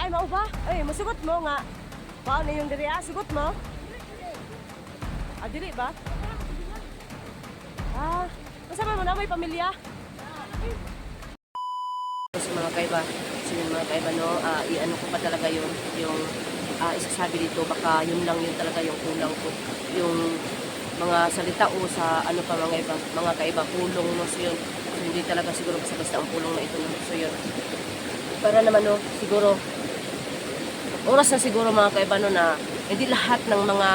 Ay, mao ba? Ay, masugot mo nga. Mao na yung diri, sugot mo. Ah, diri ba? Ah, kasama mo na may pamilya? So, mga kaiba, mga kaiba, no, i-ano ko pa talaga yung isasabi dito, baka yun lang yun talaga yung kulang ko. Yung mga salita o sa ano pa mga kaiba, pulong, no, so yun. So, hindi talaga siguro basta-basta ang pulong na ito, no, so yun. Para naman, no, siguro, oras na siguro mga kaiba, no, na hindi lahat ng mga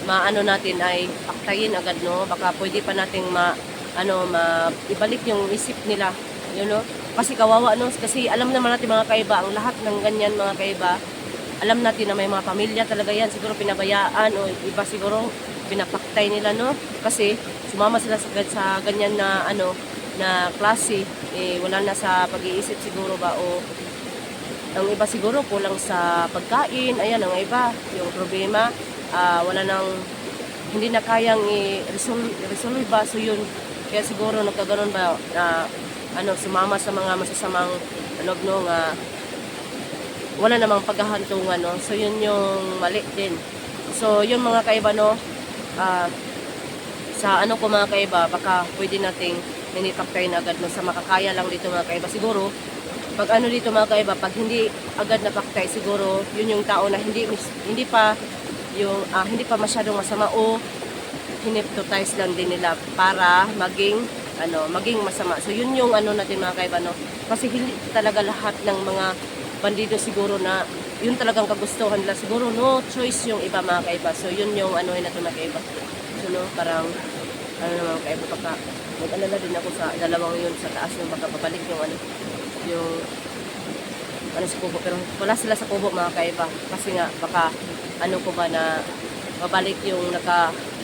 maano natin ay paktayin agad, no, baka pwede pa nating ibalik yung isip nila, yun, no. Kasi kawawa, no? Kasi alam naman natin mga kaiba, ang lahat ng ganyan mga kaiba, alam natin na may mga pamilya talaga yan. Siguro pinabayaan o iba siguro pinapaktay nila, no? Kasi sumama sila sa ganyan na, na klase. Wala na sa pag-iisip siguro ba o ang iba siguro kulang sa pagkain. Ayan, ang iba, yung problema, hindi na kayang i-resolve ba. So yun, kaya siguro nagkaganon ba sumama sa mga masasamang no, nga wala namang paghahantungan, no. So yun yung mali din. So yun mga kaiba, no, sa ko mga kaiba, baka pwede nating ninipaktayin agad, no, sa makakaya lang dito mga kaiba. Siguro pag dito mga kaiba, pag hindi agad napaktay, siguro yun yung tao na hindi pa masyadong masama o hinipnotize lang din nila para maging masama. So yun yung natin mga kaiba, no. Kasi hindi talaga lahat ng mga bandido siguro na yun talagang kagustuhan nila. Siguro no choice yung iba mga kaiba. So yun yung na ito mga kaiba. So no, parang naman kaiba, baka mag-alala din ako sa dalawang yun sa taas, yung baka babalik yung sa kubo. Pero wala sila sa kubo mga kaiba. Kasi nga baka ko ba na babalik yung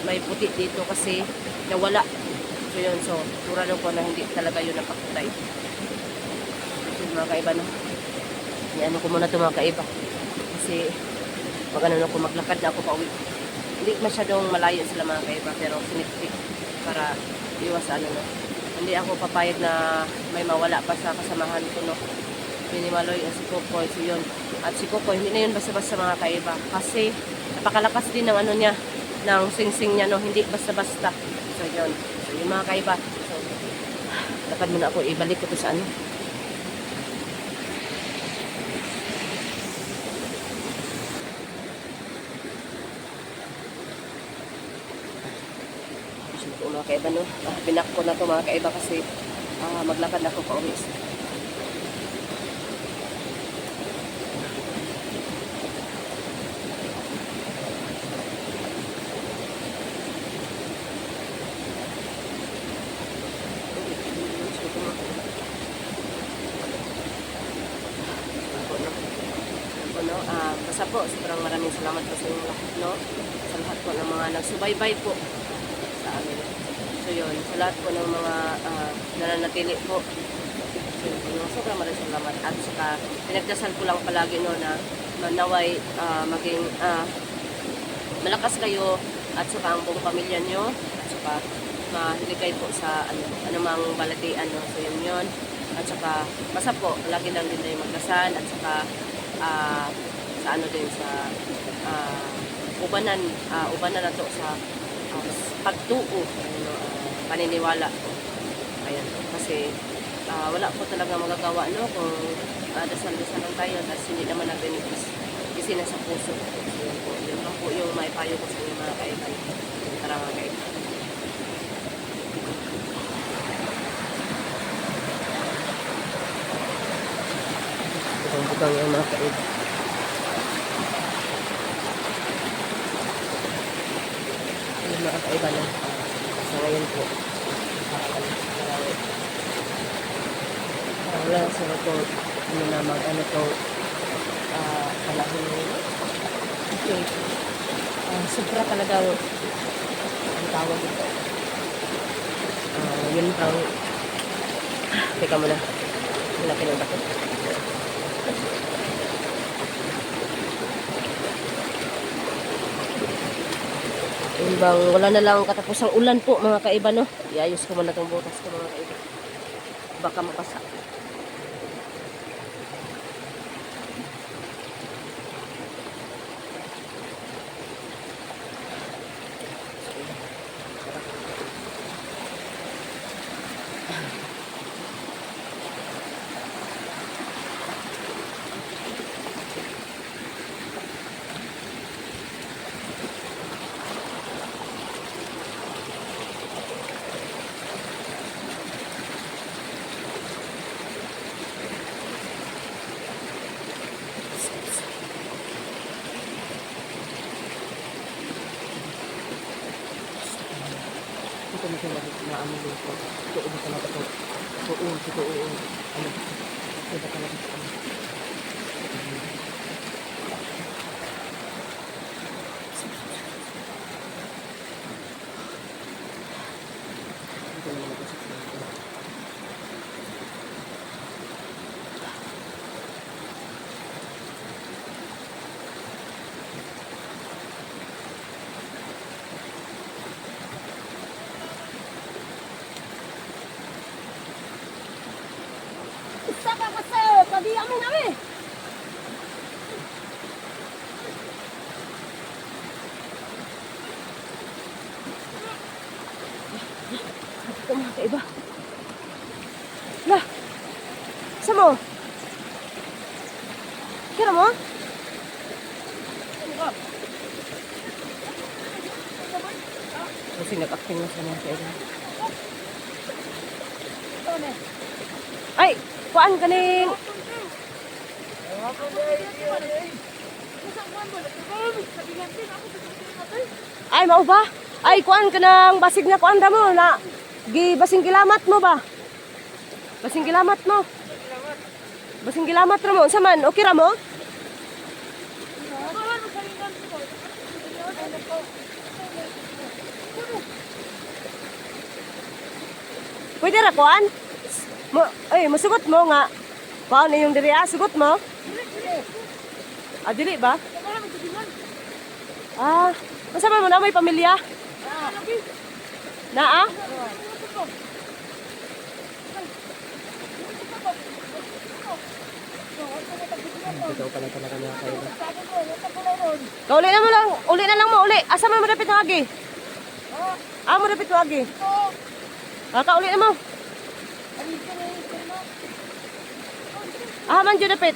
may puti dito kasi nawala. So yun, so turado ko na hindi talaga yun napakutay. So mga kaiba, no, i-ano ko muna ito mga kaiba kasi maglakad na ako pauwi. Hindi masyadong malayo sila mga kaiba, pero sinipik para iwas no. Hindi ako papayag na may mawala pa sa kasamahan ko, no. Minimaloy si Kokoy, so yun. At si Kokoy, hindi na yun basta-basta mga kaiba kasi napakalakas din ng niya, ng sing-sing niya, no, hindi basta-basta. So yun. So, yung mga kaiba, so, lakad muna ako, ibalik ko to sa So, mga kaiba, no, pinak ko na to mga kaiba kasi maglakad na ako pa uwi. Basta po, sobrang maraming salamat po sa inyong lahat, no? Sa lahat po ng mga nagsubaybay po sa amin. So yun, sa lahat po ng mga nananatili po. So, sobrang maraming salamat. At saka, pinagdasal ko lang palagi, no, na naway maging malakas kayo at saka ang buong pamilya nyo. At saka, mahiligay po sa anumang balatian, no? So yun. At saka, basta po, lagi lang din tayo magdasal. At saka, sa din sa ubanan na to sa pagtuo, paniniwala. Ayan, kasi wala po talaga magagawa, no, kung dasal-dasal lang tayo at hindi naman natin kasi nasa puso. Yun lang po yung may payo ko sa inyo mga kaibigan. Tara mga kaibigan. Butang yung mga kaibigan. Mga kaiba, no? So ngayon po wala sa ito panahon nyo. Okay, sobra talaga ang tawag ito. Yun pang teka muna, malaki ng bato. Bang wala na lang katapusang ulan po mga kaiba, no. Iayos ko muna itong butas ko mga kaiba, baka mapasa. natin na ano dito. Totoo ba talaga to? Totoo. Ano? Totoo ba talaga to? Ito naman ako sa ito. Saka kasi, pagi amin kami. Ito mga kaiba. Lah! Sa mo? Kira mo? Kasi nag-acting na sa mga kaiba. Ay! Kuan kaning... Ay, mau ba? Ay, kuan ka ng basig na kuan da mo na basing gilamat mo ba? Basing gilamat mo. Basing gilamat ra mo. Unsa man? Okay ra mo? Pwede ra kuan? Mo, ay, masugot mo nga. Kuan yung diri sugot mo? Ah, dili ba? Ah, unsa man mo na may pamilya? Naa? Ikaw pala talaga niya kayo. Uli na mo lang, uli na lang mo, uli. Asa man mo dapit ng agi? Ah, mo dapit ng agi. Ah, kauli na mo. Ah, man dyan dapit.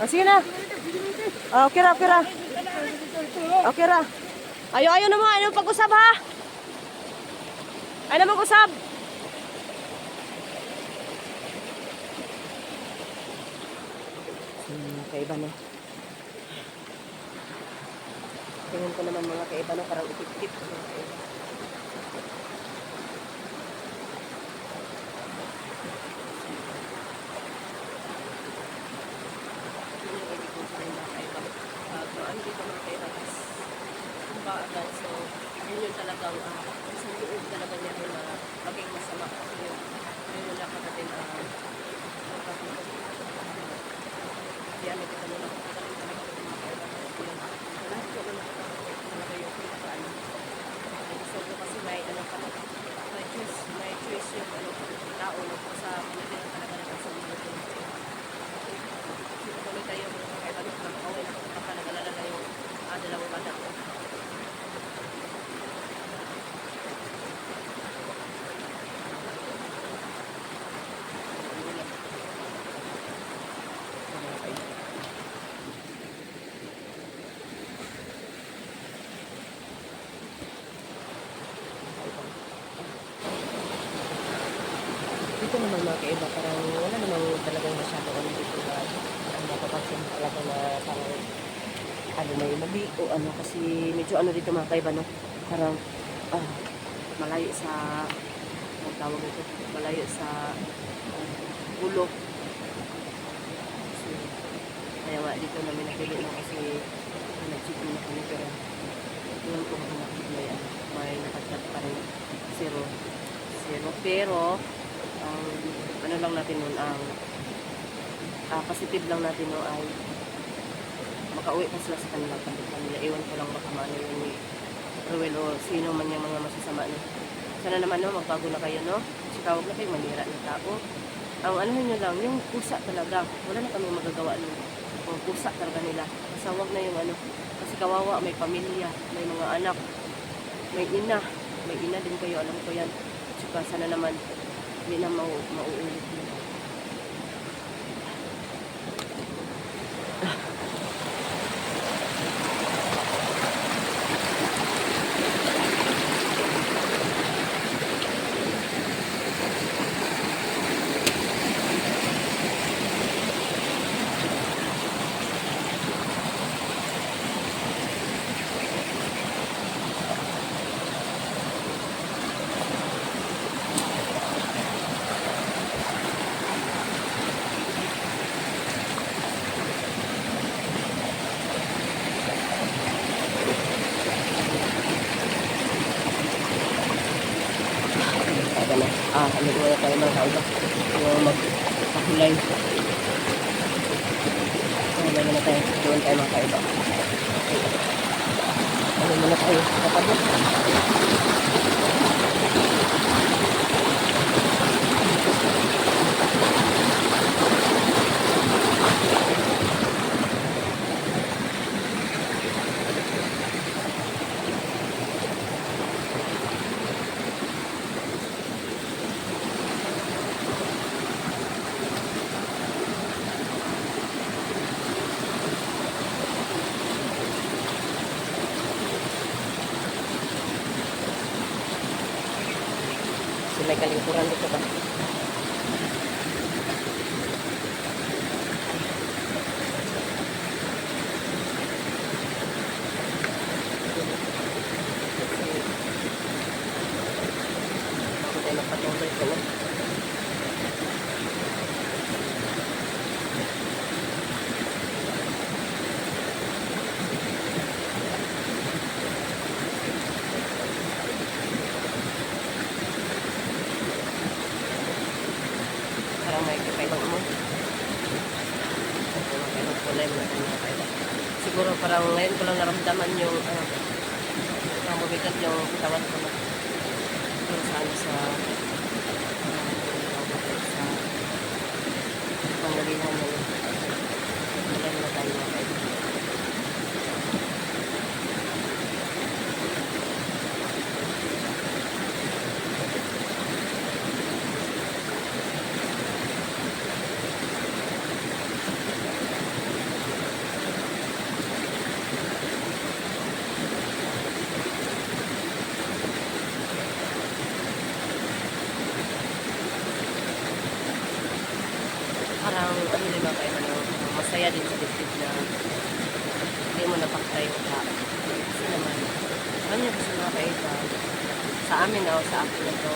Ah, sige na. Ah, okay ra, okay ra. Okay ra. Ayaw na mo, ayaw pag-usap ha. Ayaw na mag-usap. Kaiba no. Tingnan ko naman mga kaiba no, parang itip-tip. So, yun yung talagang sa loob talaga niya na maging masama kasi yun yung nakakatin yan ito ka nila kagaling talaga ng mga kaiba kasi yun lahat ko na nakakatin talaga yung pinakaano gusto ko kasi may ano ka may choice yung ano tao sa pinagyan talaga ng sa mundo ko tuloy tayo mga kaiba nakakawin ako kapag nag-alala na yung dalawang anak ko. Dito naman mga kaiba, parang wala namang talagang masyado ano dito na ang mapapansin talaga na parang ano na yung mali o ano kasi medyo ano dito mga kaiba no parang malayo sa ang tawag ito malayo sa gulo so, kaya nga dito namin napili na kasi nag-chicken na kami pero yun kung may nakatag pa rin 0 pero ano lang natin nun positive lang natin no ay makauwi pa sila sa kanilang pamilya. Ewan ko lang baka maano yun ni Ruel o sino man yung mga masasama no. Sana naman no magbago na kayo no. Kasi tawag na kayo manira ng tao. Ang ano nyo lang yung pusa talaga wala na kami magagawa nun yung pusa talaga nila kasi wag na yung ano kasi kawawa may pamilya may mga anak may ina din kayo alam ko yan saka sana naman hindi na mauulit nila. tayo mga kaiba. Yung magpahulay. Pahulay muna tayo. Doon tayo mga kaiba. Ano muna tayo. Kapagod. May kalingkuran dito ba? Bago tayo magpatuloy ko, no? Parang may kakaibang mo. Kakaibang kulay mo natin mga kaiba. Siguro parang ngayon ko lang naramdaman yung parang mabigat yung katawan ko na. Siguro sa panggalingan na yun. Kulay mo na tayo mga kaiba. Parang ano din mga kaiba, no? Masaya din sa dibdib na hindi mo napaktay yung tao. Kasi naman, alam niyo kasi mga kaiba, sa amin o sa akin na to,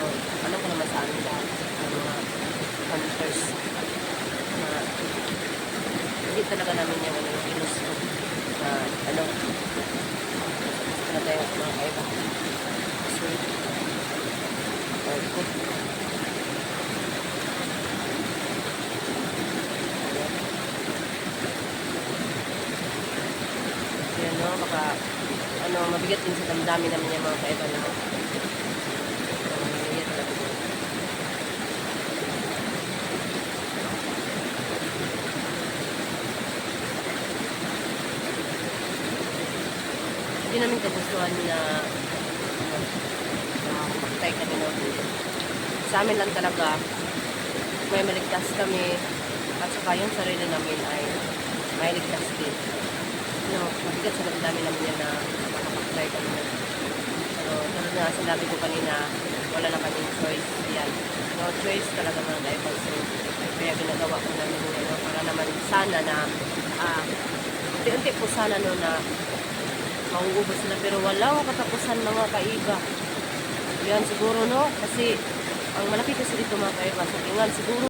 alam ko naman sa amin lahat ng mga hunters na hindi talaga namin yung ano, yung ginusto na ano, gusto na tayo mga kaiba. Sweet. Good. Yan, no? Baka ano, mabigat din sa damdamin namin yung mga kaiba na mabigat talaga. Hindi namin kagustuhan na paktay kami, no? Sa amin lang talaga may maligtas kami at saka yung sarili namin ay may ligtas din. No, mabigat sa damdamin namin yan na makapaktay kami. Pero tulad nga sinabi ko kanina, wala na kaming choice yan. No choice talaga mga kaiba. So, kaya ginagawa ko namin yun, no? Para naman sana na unti-unti po sana no na mauubos sila, pero walang katapusan mga kaiba. Yan siguro, no? Kasi ang malaki kasi dito mga kaiba sa tingal siguro